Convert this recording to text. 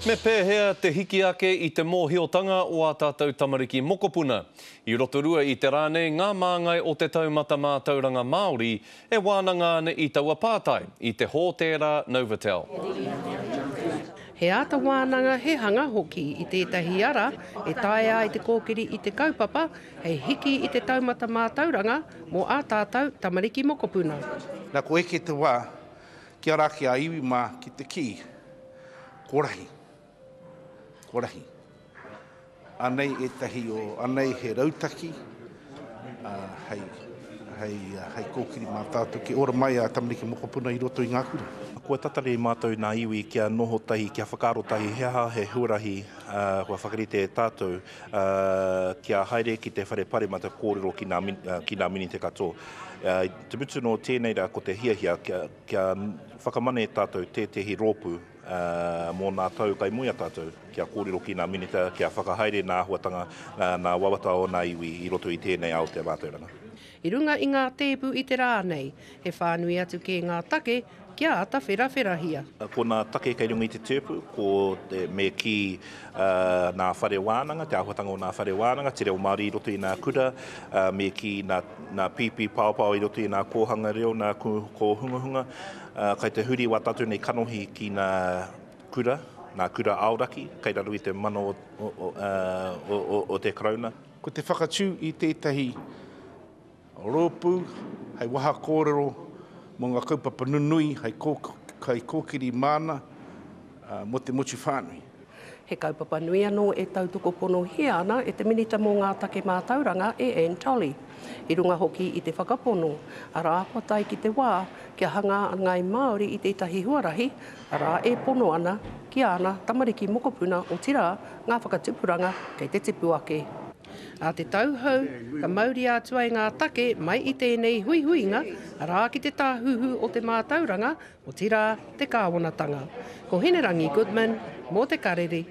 Me pēhea te hiki ake I te mōhiotanga o a tātou tamariki mokopuna. I rotorua I te rānei ngā māngai o te taumata mātauranga Māori e wānanga ane I taua pātai I te hōtera Novotel. He ata wānanga he hanga hoki I tētahi ara, e taea I te kōkiri I te kaupapa, hei hiki I te taumata mātauranga mō a tātou tamariki mokopuna. Nā ko eke te wā, kia raki a iwi mā ki te ki, korahi. Korahi. Anei e tahi o, anei he rautaki, hei kōkiri mā tātou ki ora mai a tamariki mokopuna I roto I ngā kura. Kua tatari mātou nā iwi kia noho tahi, kia whakaro tahi heha he huarahi, kua whakarite tātou, kia haere ki te whare pare mata kōrero ki nā mini te katoa. Te mutu no tēnei rā ko te hiahia, kia whakamane tātou tētehi rōpu mō nā tau kai muia tātou, kia kōrero ki nā minita, kia whakahaere nā huatanga, nā wawata o nā iwi I roto I tēnei ao te mātauranga. I runga I ngā tēpu I te rānei, he whānui atu ki ngā take, kia ata whirawhirahia. Ko nā take kei runga I te tēpu, ko te me ki nā whare wānanga, te āhuatanga o nā whare wānanga, te reo Māori I roto I nā kura, me ki nā pipi pāopao I roto I nā kōhanga reo, nā kōhungahunga, kai te huri wā tātou nei kanohi ki nā kura aoraki, kei raru I te mano o te krauna. Ko te whakatū I tētahi rōpū, hei waha kōrero, mō ngā kaupapa nunui, hei kōkiri māna, mo te motu whānui. He kaupapa nui anō e tautoko pono hea ana e te minita mō ngā take mātauranga e Anne Tolley. I runga hoki I te whakapono, ara apatai ki te wā, kia hanga ngai Māori I tētahi huarahi, ara e pono ana, ki ana tamariki mokopuna o tira ngā whakatupuranga kei te tipu ake. A te tauhau, ka mauri atua I ngā take mai I tēnei huihuinga, ara ki te tāhuhu o te mātauranga, o tira te kāwanatanga. Ko Hinerangi Goodman, mō te karere.